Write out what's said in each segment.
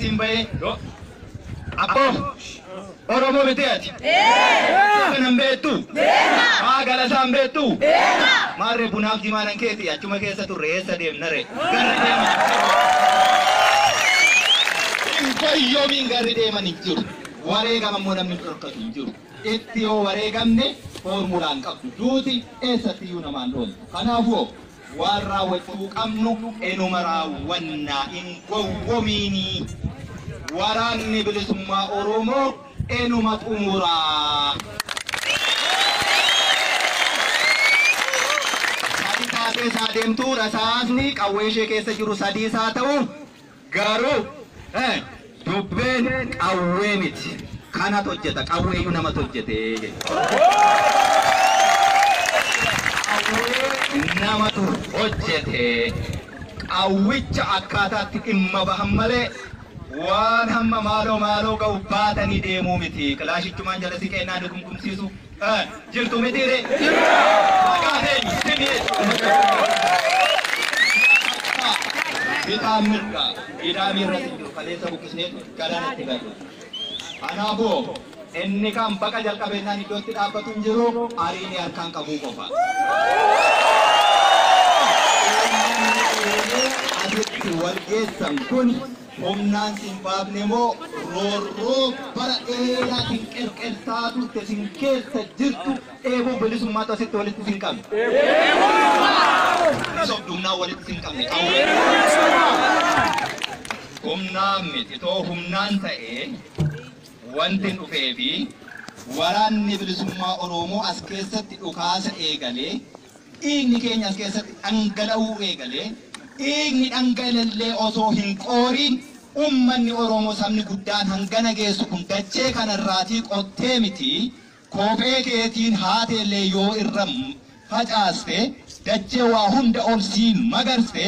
ittiin bahee abboo Oromoo mitiyaati. Kanan beektu. Haa galasaan beektu. Maarree bunaaf jimaanan keeti achuma keessa turre eessa deemnare. Garri deeman. Yoomiin garri deeman hin jiru. Wareegama immoo namni dhorkatu hin jiru. Itti yoo wareegamne formulaan qabdu. Duuti eessatti iyyuu namaan dhooltu. Kanaafuu waan raawwachuu qabnu enuma raawwannaa hin gowwomiinii. Waraanni bilisummaa Oromoo enuma xumuraa. Sadii taatee isaa deemtuu rasaasni qawwee ishee keessa jiru sadii isaa ta'u garuu dubbeen qawwee miti. Kanatu hojjeta qawweeyyuu namatu hojjete. Qawwee namatu hojjete. Qawwicha akkaataatti dhimma bahan malee waan hamma maaloo ga'u baatanii deemuu miti. Kilaashichumaan jala si kennaa ni kumkumsiisu. Jirtu mitiire. Maqaateen simee. Bitaan mirga ida'amii irratti jiru kaleessa buqqisnee galaanatti gadu. Kanaafuu inni kan baqa jalqabeenyaan iddootti dhaabbatu hin jiru ariinii harkaan qabuu qofa. Asitti wal geessan kun humnaan sin baafne moo roorroo bara dheeraatiin qelqeltaa turte sin keessa jirtu eeboo bilisummaatu asitti walitti sin qabne. Sobdumnaa walitti sin qabne qawwee. Humnaan miti too humnaan ta'ee wanti dhufee fi waraanni bilisummaa Oromoo as keessatti dhukaasa eegalee dhiigni keenya as keessatti dhangala'uu eegalee dhiigni dhangala'ee osoo hin qooriin ummanni Oromoo sabni guddaan hangana geessu kun dachee kanarraatii qottee miti kophee keetiin haateellee yoo irra facaaste dachee waa hunda olsii magarse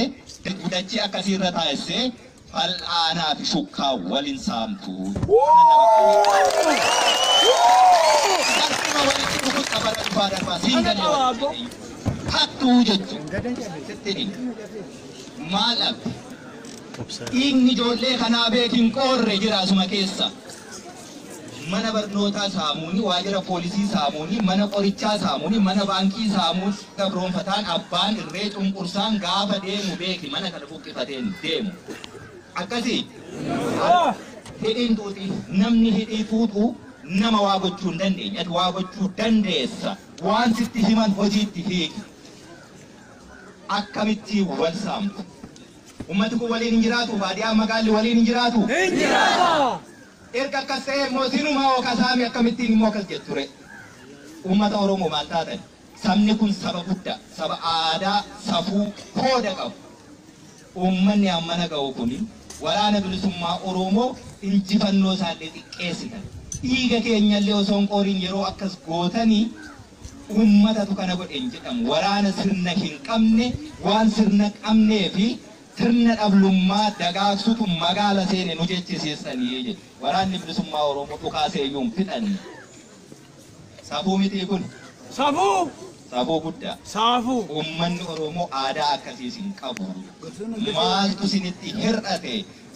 dachee akkasiirra taa'essee fal'aanaa fi shukkaa waliin saamtu. Sarfuma walitti dhufuuf qabara dhufaa darbaa siin galee walitti hattuu jechuun. Maal dhabde? Dhiigni ijoollee kanaa beekin qoorre jira asuma keessa. Mana barnootaa saamuuni, waajjira poolisii saamuuni, mana qorichaa saamuuni, mana baankii saamuun gabroonfataan abbaan irree cunqursaan gaafa deemu beeki mana kana buqqifateen deemu. Akkasii hidhiin tuuti namni hidhii tuutu nama waa gochuu hin dandeenye ati waa gochuu dandeessa waan sitti himan hojiitti hiiki. Akkamitti wal saamtu? Ummati kun waliin hin jiraatu baadiyyaa magaalli waliin hin jiraatu? Hin jiraatu! Erga akkas ta'e immoo sinumaa oka saami akkamittiin immoo akkas jettu ture. Ummata Oromoo maal taatan? Sabni kun saba guddaa, saba aadaa, safuu, hooda qabu. Ummanni ammana ga'u kuni waraana bilisummaa Oromoo injifannoo isaallee xiqqeessitan. Dhiiga keenyallee osoo hin qooriin yeroo akkas gootanii ummatatu kana godhe hin jedhamu. Waraana sirna hin qabne waan sirna qabnee fi sirna dhablummaa dagaagsutu magaala seene nu jechisiisanii jedhu. Waraanni bilisummaa Oromoo dhukaasee iyyuu hin fixanne. Safuu miti kun. Safuu! Safuu guddaa. Safuu. Ummanni Oromoo aadaa akkasiis hin qabu. Maaltu isinitti hir'ate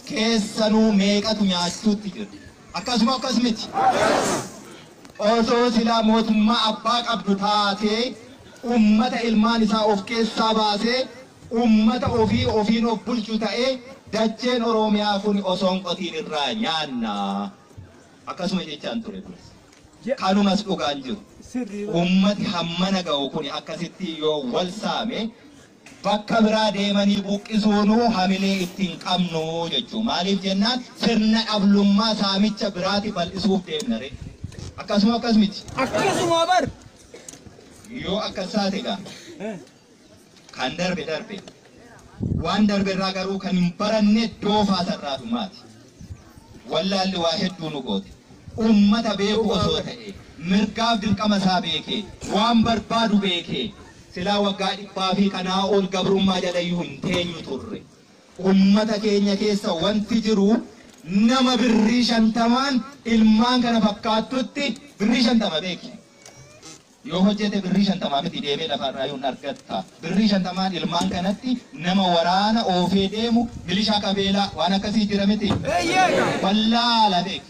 keessanuu meeqatu nyaachuutti jira. Akkasuma akkas miti. Osoo silaa mootummaa abbaa qabdu taatee ummata ilmaan isaa of keessaa baasee ummata ofiin of bulchu ta'ee dacheen Oromiyaa kun osoo hin qotiin irraa nyaanna. Akkasuma jechaan ture duras. Kanumas dhugaan jiru. Ummati hammana ga'u kun akkasitti yoo wal saame bakka biraa deemanii buqqisuunuu hamilee ittiin qabnu jechuudha. Maaliif jennaan sirna dhablummaa saamicha biraati bal'isuuf deemnare. Akkasuma akkas miti. Akkasuma bar. Yoo akkas taate egaa kan darbe waan darbe irraa garuu kan hin baranne doofaa sarraatu maati. Wallaalli waa hedduu nu goote. Ummata beeku osoo ta'e mirgaaf dirqama isaa beekee waan barbaadu beekee silaa waggaa 100 fi kanaa ol gabrummaa jalayyuu hin teenyu turre. Ummata keenya keessa wanti jiru nama birrii 50 ilmaan kana fakkaattutti birrii 50 beeki. yoo hojjete birrii 50 miti deemee lafarraa yoo argatta birrii 50 ilmaan kanatti nama waraana oofee deemu milishaa qabeelaa waan akkasii jira miti wallaala beek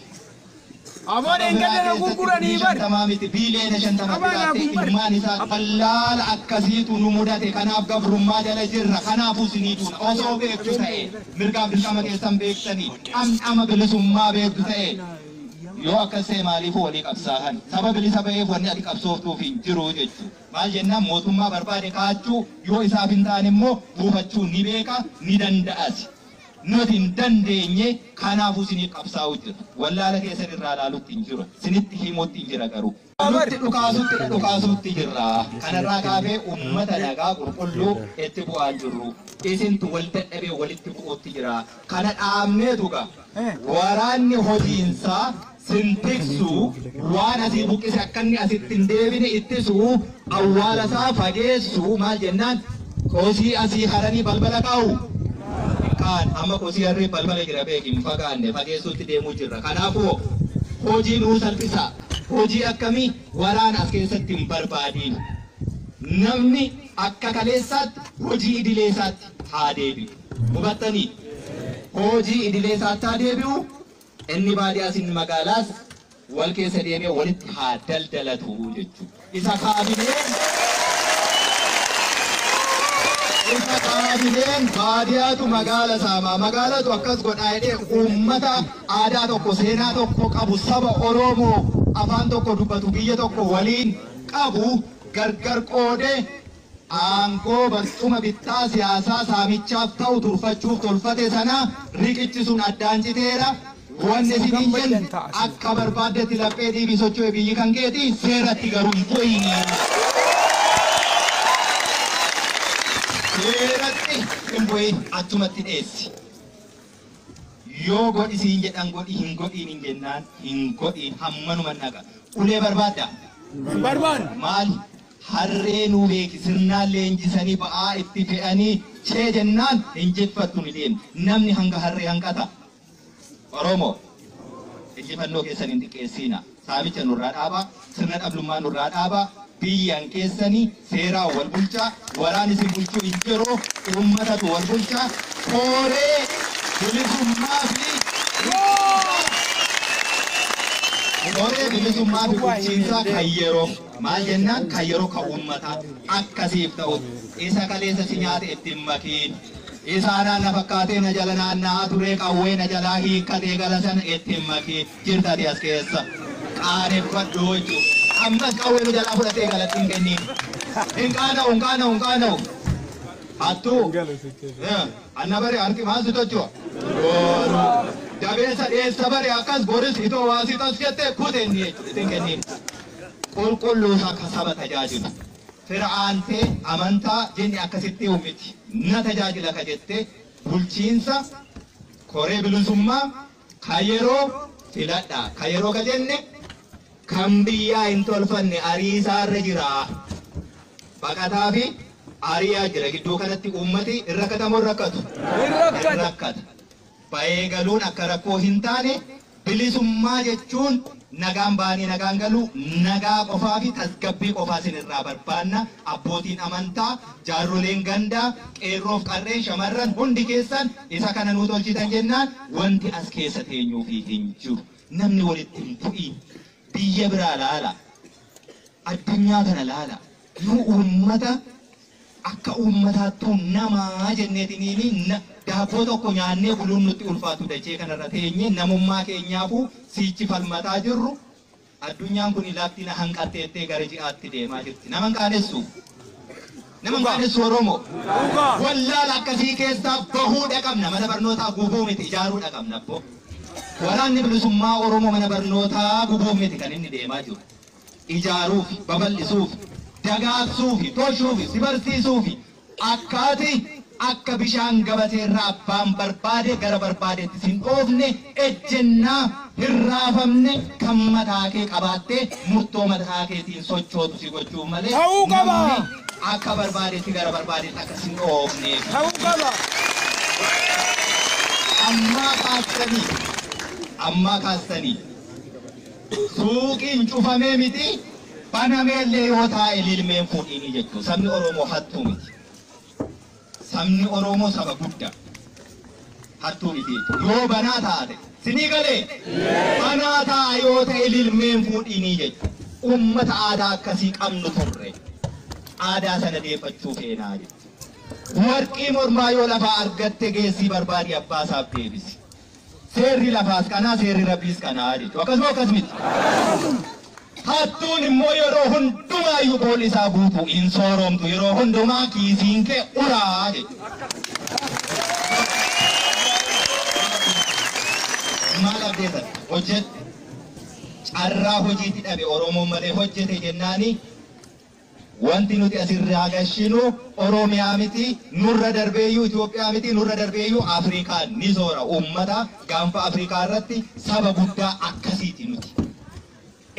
Amoon engedde gurguranii bar. Tamamiti biilee shantama biratti ilmaan isaa wallaala akkasiitu nu mudate kanaaf gabrummaa jala jirra kanaafuu siniitu osoo beektu ta'e mirgaa dirqama keessan beektanii dhamdhama bilisummaa beektu ta'e yoo akkasee maaliif walii qabsaahan sababa bilisa ba'eef wanni ati qabsooftuuf hin jiru jechuudha. Maal jennaan mootummaa barbaade kaachuu yoo isaaf hin taane immoo buufachuu ni beeka ni danda'as. Nuti hin dandeenye kanaafuu sinii qabsaa'u jira. Wallaala keessan irraa ilaalutti hin jiru. Sinitti himuutti hin jira garuu. Nuti dhukaasutti jirra. Kanarraa kaafee uummata nagaa qulqulluu itti bu'aa jirru. Isintu wal dadhabee walitti bu'uutti jira. Kana dhaabneetu gaa. Waraanni hojiinsaa sintiksu waan asii buqqise akka inni asitti hin deebine ittisu awwaalasaa fageessu maal jennaan kosii asii haranii balbala kaa'u. Kan amma kosii harree balbala jira beekin fagaanne fageessuutti deemuu jirra. Kanaafuu hojii nuu salphisa. Hojii akkamii waraana as keessatti hin barbaadiin. Namni akka kaleessaatti hojii idileessaatti haa deebi'u. Hubattanii hojii idileessaatti haa deebi'u. Inni baadiyyaas inni magaalaas wal keessa deemee walitti haa daldalatu jechuudha. Isa kaabineen baadiyyaatu magaala saamaa magaalatu akkas godhaa jedhee uummata aadaa tokko seenaa tokko qabu saba Oromoo afaan tokko dubbatu biyya tokko waliin qabu gargar qoodee aangoo barcuma bittaa siyaasaa saamichaaf ta'u turfachuuf tolfate sana riqichisuun addaan citeera. Wanni isin jennu akka barbaaddetti laphee dhiibii socho'e biyyi kan keeti seeratti garuu hin bu'ini. Seeratti hin bu'in achumatti dheessi. Yoo godhi siin jedhan godhi hin godhiin hin jennaan hin godhiin hammanuma naqa. Ulee barbaadda? Barbaadu. Maali? Harree nuu beeki sirnaan leenjisanii ba'aa itti fe'anii chee jennaan injifattu ni deemti. Namni hanga harree hanqata. Oromoo injifannoo keessan hin xiqqeessina. Saamicha nurraa dhaabaa, sirna dhablummaa nurraa dhaabaa, biyyan keessanii seeraa wal bulchaa, waraan isin bulchuu hin jiru, uummatatu wal bulchaa, kooree bilisummaa fi bulchiinsaa kan yeroo maal jennaan kan yeroo kan uummataa akkasiif ta'u isa kaleessa si nyaate ittiin makiin. Isaanaan na fakkaatee na jala naanna'aa turee qawwee na jalaa hiikkatee galasan ittiin makee jirtati as keessa qaaneffadhu jechuudha. Ammas qawwee nu jalaa fudhatee galatti hin kenniin. Hin qaana'u. Hattuu anna bare harki maal si tochua? Dabeessa dheessa bare akkas boris itoo waasii tos jettee kute inni jechuudha ittiin kenniin. Qulqulluusa akka saba tajaajilu. Fir'aantee amantaa jenni akkasitti uumiti. Na tajaajila ka jette bulchiinsa koree bilisummaa kan yeroo filadha. Kan yeroo ka jenne kan biyyaa hin tolfanne ariisaarra jira. Baqataa fi ariyaa jira. Gidduu kanatti uummati hin rakkatamu hin rakkatu. Hin rakkata. Ba'ee galuun akka rakkoo hin taane bilisummaa jechuun nagaan baanii nagaan galuu nagaa qofaa fi tasgabbii qofaa isinirraa barbaanna. Abbootiin amantaa jaarroleen gandaa qeerroof qarreen shamarran hundi keessan isa kana nuu tolchitan jennaan wanti as keessa teenyuu fi hin jiru. Namni walitti hin bu'iin biyya biraa laala. Addunyaa kana laala. Nu uummata akka uummataattuu namaa jenneetiniin daabboo tokko nyaannee buluun nutti ulfaatu dachee kanarra teenye namummaa keenyaafuu siichi falmataa jirru addunyaan kun ilaatti na hanqatteettee gara ji'aatti deemaa jirti. Nama hin qaanessu Oromoo. Wallaala akkasii keessaa bahuudha qabna. Mana barnootaa gubuu miti ijaaruudha qabna abbo. Waraanni bilisummaa Oromoo mana barnootaa gubuu miti kan inni deemaa jiru. Ijaaruuf, babal'isuuf, dagaagsuuf, tolchuuf, si barsiisuuf akkaati akka bishaan gabateerraa abbaan barbaade gara barbaadetti sin oofne ejjennaa hirraafamne kan mataa kee qabaattee murtoo mataa keetiin sochootu si gochuu malee ta'uu qaba. Akka barbaadetti gara barbaadetti akka sin oofne Ta'uu qaba. Ammaa kaastanii suuqiin cufamee miti Banameellee yoo taa'e ililmeen fuudhiini jechuudha. Sabni Oromoo hattuu miti. Sabni Oromoo saba guddaa. Hattuu miti jechuudha. Yoo banaa taate sinii galee banaa ta'a yoo ta'e ililmeen fuudhiini jechuudha. Uummata aadaa akkasii qabnu turre. Aadaa sana deeffachuu feenaa jechuudha. Warqii mormaa yoo lafaa argatte geessii barbaadii abbaasaaf deebisi. Seerri lafaas kanaa seerri rabbiis kanaa jechuudha. Akkasuma akkasumatti. Hattuun immoo yeroo hundumaayyuu boolli isaa guutuu hin sooromtu yeroo hundumaa kiisiin kee uraa jechuudha. Maal abdeessan hojjet carraa hojiitti dhabe Oromoon malee hojjete jennaani wanti nuti asirraa gashinu Oromiyaa miti nurra darbeeyyuu Itoophiyaa miti nurra darbeeyyuu Afrikaa ni soora uummata gaanfa Afrikaa irratti saba guddaa akkasiiti nuti.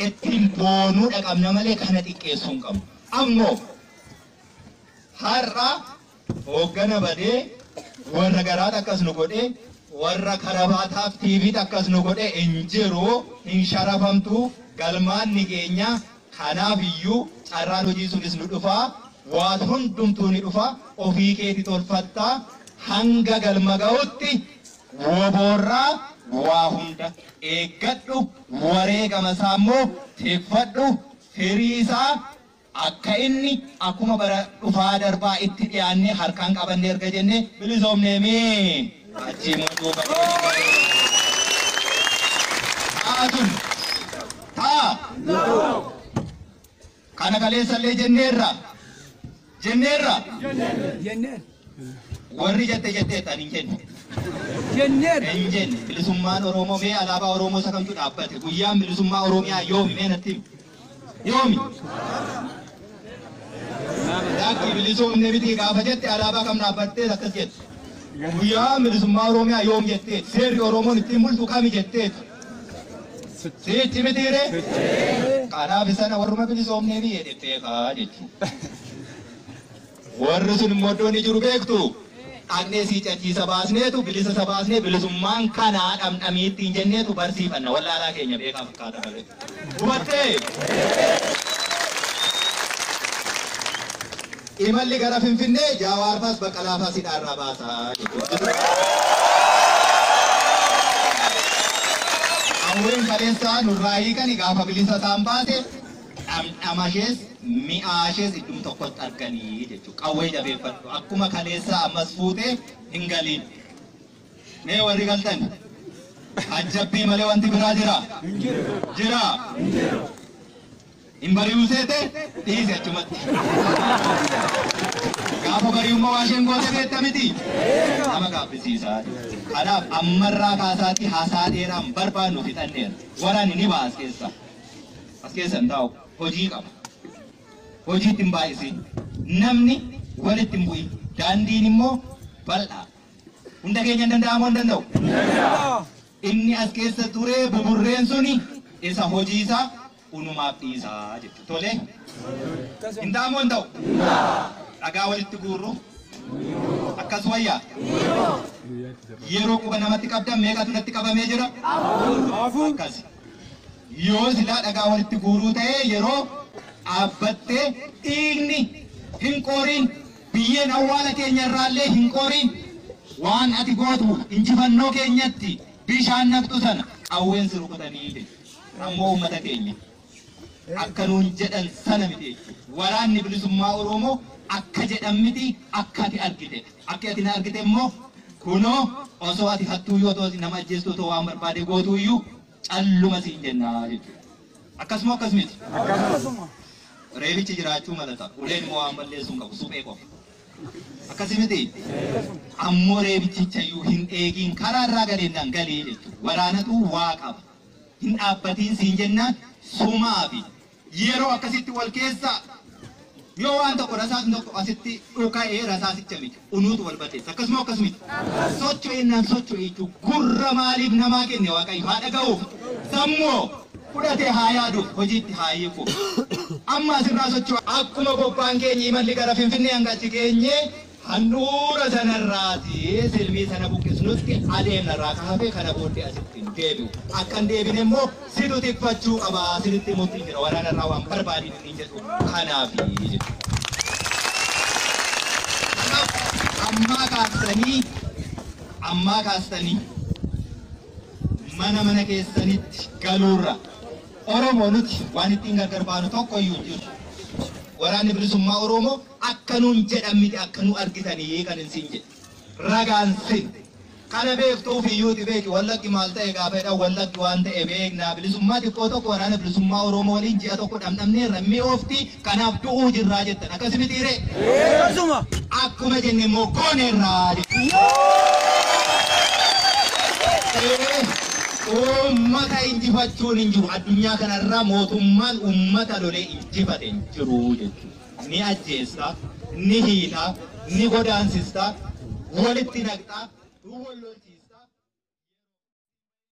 Ittiin boonuu dhaqabna malee kana xiqqeessuu hin qabnu. Ammoo har'a hooggana badee warra garaat akkas nu godhee warra karabaataaf tiiviit akkas nu godhee hin jiru hin sharafamtu galmaan ni keenya kanaaf iyyuu carraan hojii sunis nu dhufaa waan hundumtuu ni dhufaa ofii keeti tolfattaa hanga galma ga'utti woboorraa waa hunda eeggadhu wareegama isaa immoo teeffadhu firii isaa akka inni akkuma bara dhufaa darbaa itti dhiyaannee harkaan qabannee erga jennee bilisoomneemee achii mootuu badee taatun taa kana kaleessallee jenneerra warri jettee taniin jenne. Jenneen bilisummaan Oromoo mee alaabaa Oromoo isa kamtu dhaabbate guyyaan bilisummaa Oromiyaa yoomi mee natti yoomi daakki bilisumne miti gaafa jette alaabaa kam dhaabbattee akkas jette guyyaan bilisummaa Oromiyaa yoom jettee seerri Oromoon ittiin mul'atu kami jettee sitti mitiire kanaaf sana warruma bilisumne ni jedhee kaa jechuudha warri sun immoo iddoon jiru beektu. Agneesii cachiisa baasneetu bilisa sabaasnee bilisummaan kanaa dhamdhamiittiin jenneetu barsiifanna wallaalaa keenya beekaa fakkaata malee. Hubattee imalli gara Finfinnee Jaawaarfaas Baqqalaafaas hidhaarraa baasaa jechuudha. Hawween kaleessaa nurraa hiikani gaafa bilisa isaan baate dhamdhamashees mi'aashees iddum tokkotti arganii jechuudha. Qawwee jabeeffadhu akkuma kaleessaa ammas fuutee hin galiin. Mee warri galtan ajjabbii malee wanti biraa jira? Jira. Hin bari'uu seete dhiise achumatti. Gaafa bari'ummaa waa isheen goote beekta miti? Nama gaabbisiisaa. Kanaaf ammarraa kaasaatti haasaa dheeraan barbaannu fixanneera. Waraanni ni baas keessa. As keessa hin taa'u hojii qaba. Hojii hin baay'isin. Namni walitti hin bu'in. Daandiin immoo bal'aa. Hunda keenya hin danda'amu hin danda'u. Inni as keessa ture buburreen suni isa hojii isaa unumaaf dhiisaa jechuudha. Tole. Hin ta'amu hin ta'u. Dhagaa walitti guurru. Akkas wayyaa. Yeroo quba namatti qabdan meeqatu natti qabamee jira? Akkas. Yoo silaa dhagaa walitti guuruu ta'ee yeroo dhaabbattee dhiigni hin qoriin biyyeen awwaala keenya irraallee hin qoriin waan ati gootu injifannoo keenyatti bishaan naqxu sana qawween si rukutanii ammoo uummata keenya akka nuun jedhan sana miti waraanni bilisummaa Oromoo akka jedhan miti akka ati argite akka ati na argite immoo kunoo osoo ati hattuu yoo ta'u nama ajjeestu otoo waan barbaade gootu iyyuu calluma siin jennaa jechuudha. Akkasuma akkas miti. Reebichi jiraachuu malata. Uleen immoo waan balleessuun qabu suphee qofa. Akkasii miti. Ammoo reebichicha iyyuu hin eegiin karaa irraa galeennaan galee jechuudha. Waraanatu waa qaba. Hin dhaabbatiin siin jennaan sumaa fi yeroo akkasitti wal keessa yoo waan tokko rasaasni tokko asitti dhuka'ee rasaasicha miti. Unuutu wal balleessa. Akkasuma akkas miti. Socho'ennaan socho'ee jechuudha. Gurra maaliif namaa kenne Waaqayyo haa dhaga'uuf. Sammuu fudhatee haa yaaduuf hojiitti haa hiikuuf. Amma asirraa socho'a akkuma bobbaan keenya imalli gara Finfinnee hanga achi geenyee Handhuura sanarraati silmii sana buqqisnutti adeemna irraa kaafee kana booddee asitti deebi'u. Akkan deebine immoo situ tiffachuu qaba sinitti murtiin jira waraana irraa waan barbaadin hin jedhu kanaafi jedhu. Ammaa kaastanii mana keessanitti galuurra Oromoo nuti waan ittiin gargar baanu tokko iyyuu jiru. Waraanni bilisummaa Oromoo akka nuun jedhamiti akka nu argitanii kan isin jedhe. Ragaansin kana beektuuf iyyuuti beeki wallaggi maal ta'e gaafadha wallaggi waan ta'e beeknaa bilisummaa xiqqoo tokko waraana bilisummaa Oromoo waliin ji'a tokko dhamdhamnee rammee oofti kanaaf du'uu jirraa jettan akkasumatti ree. Akkuma jenne immoo gooneerraa ummata injifachuun hin jiru addunyaa kanarraa mootummaan ummata lolee injifate hin jiru jechuudha. Ni ajjeesta, ni hiita, ni godaansista, walitti naqxa,